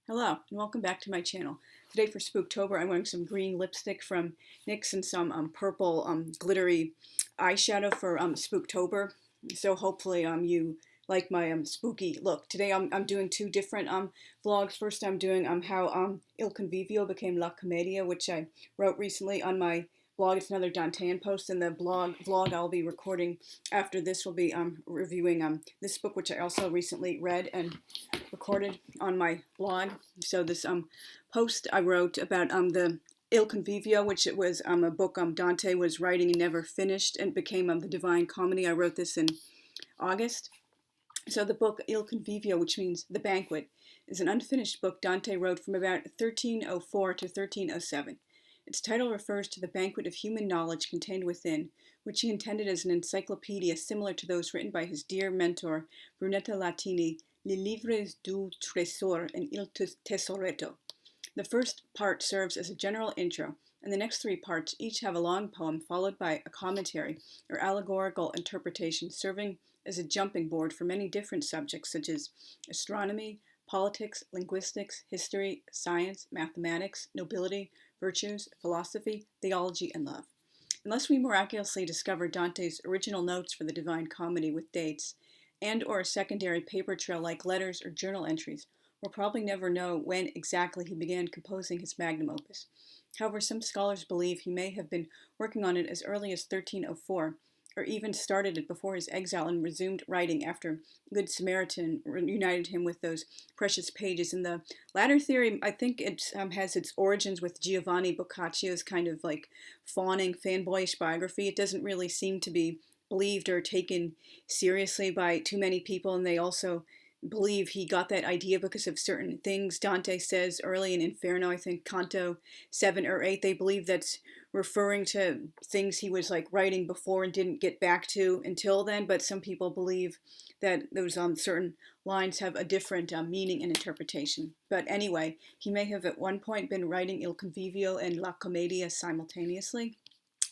Hello, and welcome back to my channel. Today for Spooktober, I'm wearing some green lipstick from NYX and some purple glittery eyeshadow for Spooktober. So hopefully you like my spooky look. Today I'm doing two different vlogs. First I'm doing how Il Convivio became La Commedia, which I wrote recently on my blog. It's another Dantean post, and the vlog I'll be recording after this will be reviewing this book, which I also recently read and recorded on my blog. So this post I wrote about the Il Convivio, which it was a book Dante was writing and never finished, and became the Divine Comedy. I wrote this in August. So the book Il Convivio, which means the banquet, is an unfinished book Dante wrote from about 1304 to 1307. Its title refers to the banquet of human knowledge contained within, which he intended as an encyclopedia similar to those written by his dear mentor Brunetta Latini, Les Livres du Trésor and Il Tesoretto. The first part serves as a general intro, and the next three parts each have a long poem followed by a commentary or allegorical interpretation serving as a jumping board for many different subjects such as astronomy, politics, linguistics, history, science, mathematics, nobility, virtues, philosophy, theology, and love. Unless we miraculously discover Dante's original notes for the Divine Comedy with dates, and or a secondary paper trail like letters or journal entries, we'll probably never know when exactly he began composing his magnum opus. However, some scholars believe he may have been working on it as early as 1304, or even started it before his exile and resumed writing after Good Samaritan reunited him with those precious pages. In the latter theory, I think it has its origins with Giovanni Boccaccio's kind of like fawning, fanboyish biography. It doesn't really seem to be believed or taken seriously by too many people, and they also believe he got that idea because of certain things Dante says early in Inferno, I think Canto 7 or 8. They believe that's referring to things he was like writing before and didn't get back to until then, but some people believe that those certain lines have a different meaning and interpretation. But anyway, he may have at one point been writing Il Convivio and La Commedia simultaneously.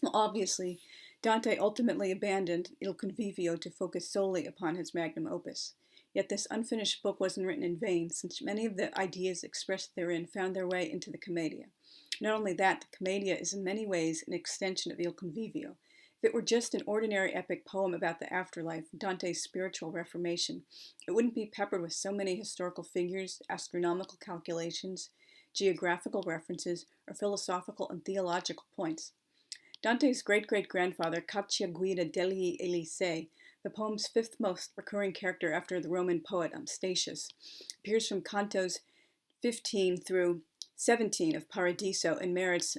Well, obviously, Dante ultimately abandoned Il Convivio to focus solely upon his magnum opus. Yet this unfinished book wasn't written in vain, since many of the ideas expressed therein found their way into the Commedia. Not only that, the Commedia is in many ways an extension of Il Convivio. If it were just an ordinary epic poem about the afterlife, Dante's spiritual reformation, it wouldn't be peppered with so many historical figures, astronomical calculations, geographical references, or philosophical and theological points. Dante's great-great-grandfather, Cacciaguida degli Elysei, the poem's fifth most recurring character after the Roman poet Statius, appears from cantos 15 through 17 of Paradiso and merits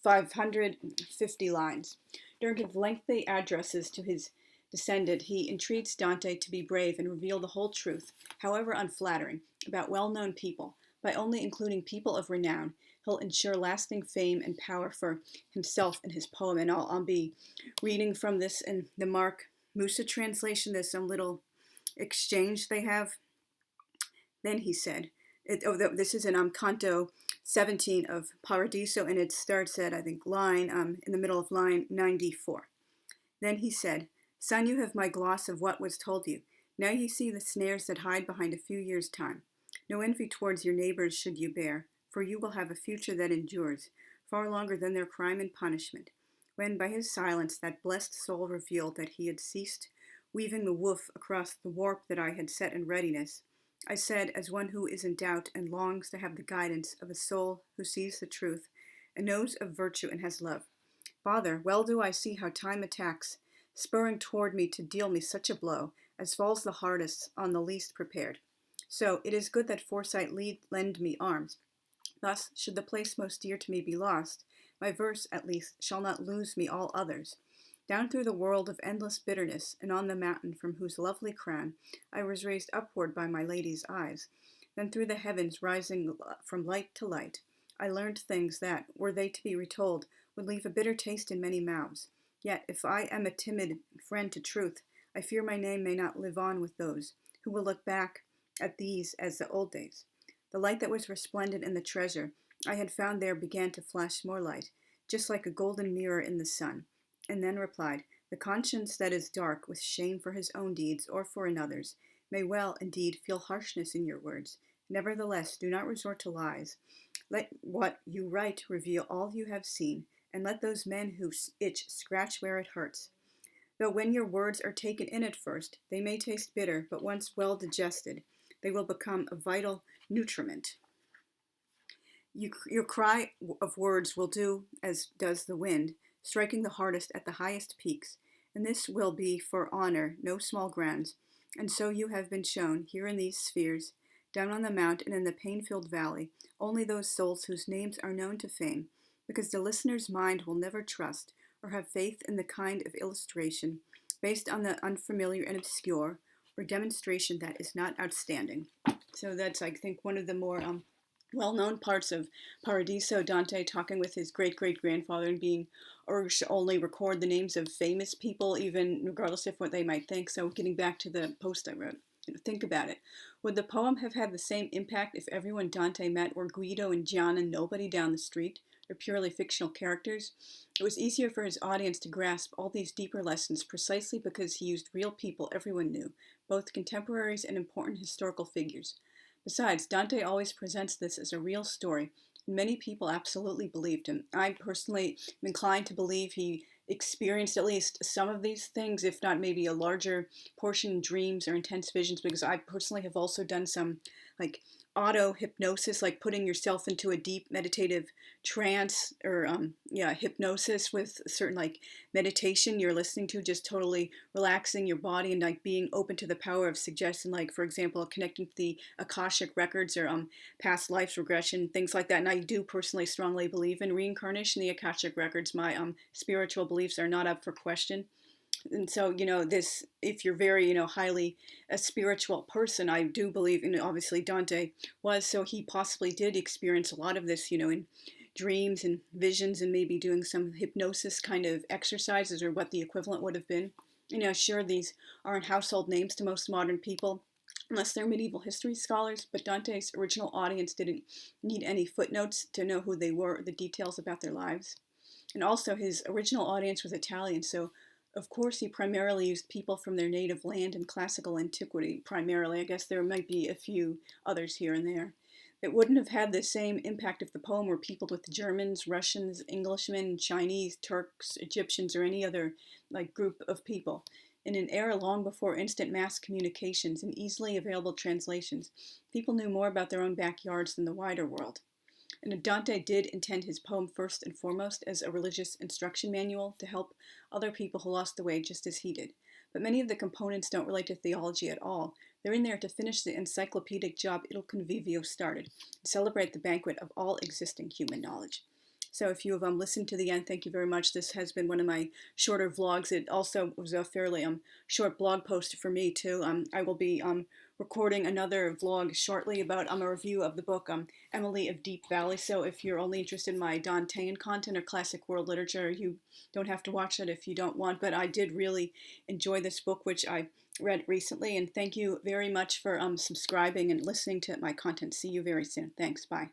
550 lines. During his lengthy addresses to his descendant, he entreats Dante to be brave and reveal the whole truth, however unflattering, about well-known people. By only including people of renown, he'll ensure lasting fame and power for himself and his poem. And I'll be reading from this in the Mark Musa translation. There's some little exchange they have. Then he said, this is in Canto 17 of Paradiso, and it starts at, I think, line, in the middle of line 94. Then he said, Son, you have my gloss of what was told you. Now you see the snares that hide behind a few years' time. No envy towards your neighbors should you bear, for you will have a future that endures, far longer than their crime and punishment. When by his silence that blessed soul revealed that he had ceased weaving the woof across the warp that I had set in readiness, I said, as one who is in doubt and longs to have the guidance of a soul who sees the truth and knows of virtue and has love, Father, well do I see how time attacks, spurring toward me to deal me such a blow as falls the hardest on the least prepared. So it is good that foresight lend me arms. Thus, should the place most dear to me be lost, my verse, at least, shall not lose me all others. Down through the world of endless bitterness, and on the mountain from whose lovely crown I was raised upward by my lady's eyes, then through the heavens rising from light to light, I learned things that, were they to be retold, would leave a bitter taste in many mouths. Yet, if I am a timid friend to truth, I fear my name may not live on with those who will look back at these as the old days. The light that was resplendent in the treasure I had found there began to flash more light, just like a golden mirror in the sun, and then replied, The conscience that is dark with shame for his own deeds or for another's may well, indeed, feel harshness in your words, Nevertheless, do not resort to lies. Let what you write reveal all you have seen, and let those men who itch scratch where it hurts. Though when your words are taken in at first, they may taste bitter, but once well digested, they will become a vital nutriment. Your cry of words will do as does the wind, striking the hardest at the highest peaks, and this will be for honor no small grounds. And so you have been shown, here in these spheres, down on the mount and in the pain-filled valley, only those souls whose names are known to fame, because the listener's mind will never trust or have faith in the kind of illustration based on the unfamiliar and obscure, or demonstration that is not outstanding. So that's, I think, one of the more well-known parts of Paradiso, Dante talking with his great-great-grandfather and being urged to only record the names of famous people, even regardless of what they might think. So getting back to the post I wrote, think about it. Would the poem have had the same impact if everyone Dante met were Guido and Gian and nobody down the street, or purely fictional characters? It was easier for his audience to grasp all these deeper lessons precisely because he used real people everyone knew, both contemporaries and important historical figures. Besides, Dante always presents this as a real story, and many people absolutely believed him. I personally am inclined to believe he experienced at least some of these things, if not maybe a larger portion in dreams or intense visions, because I personally have also done some like auto hypnosis, like putting yourself into a deep meditative trance, or hypnosis with certain like meditation you're listening to, just totally relaxing your body and like being open to the power of suggestion, like for example connecting to the akashic records, or past lives regression, things like that. And I do personally strongly believe in reincarnation, the akashic records. My spiritual beliefs are not up for question. And so, this, if you're very, highly a spiritual person, I do believe, obviously Dante was, so he possibly did experience a lot of this, in dreams and visions, and maybe doing some hypnosis kind of exercises, or what the equivalent would have been. Sure, these aren't household names to most modern people, unless they're medieval history scholars, but Dante's original audience didn't need any footnotes to know who they were, or the details about their lives. And also, his original audience was Italian, so of course he primarily used people from their native land and classical antiquity, primarily. I guess there might be a few others here and there. It wouldn't have had the same impact if the poem were peopled with Germans, Russians, Englishmen, Chinese, Turks, Egyptians, or any other group of people. In an era long before instant mass communications and easily available translations, people knew more about their own backyards than the wider world. And Dante did intend his poem first and foremost as a religious instruction manual to help other people who lost the way just as he did. But many of the components don't relate to theology at all. They're in there to finish the encyclopedic job Il Convivio started, and celebrate the banquet of all existing human knowledge. So if you have listened to the end, thank you very much. This has been one of my shorter vlogs. It also was a fairly short blog post for me too. I will be recording another vlog shortly about a review of the book Emily of Deep Valley. So if you're only interested in my Dantean content or classic world literature, you don't have to watch it if you don't want. But I did really enjoy this book, which I read recently. And thank you very much for subscribing and listening to my content. See you very soon. Thanks. Bye.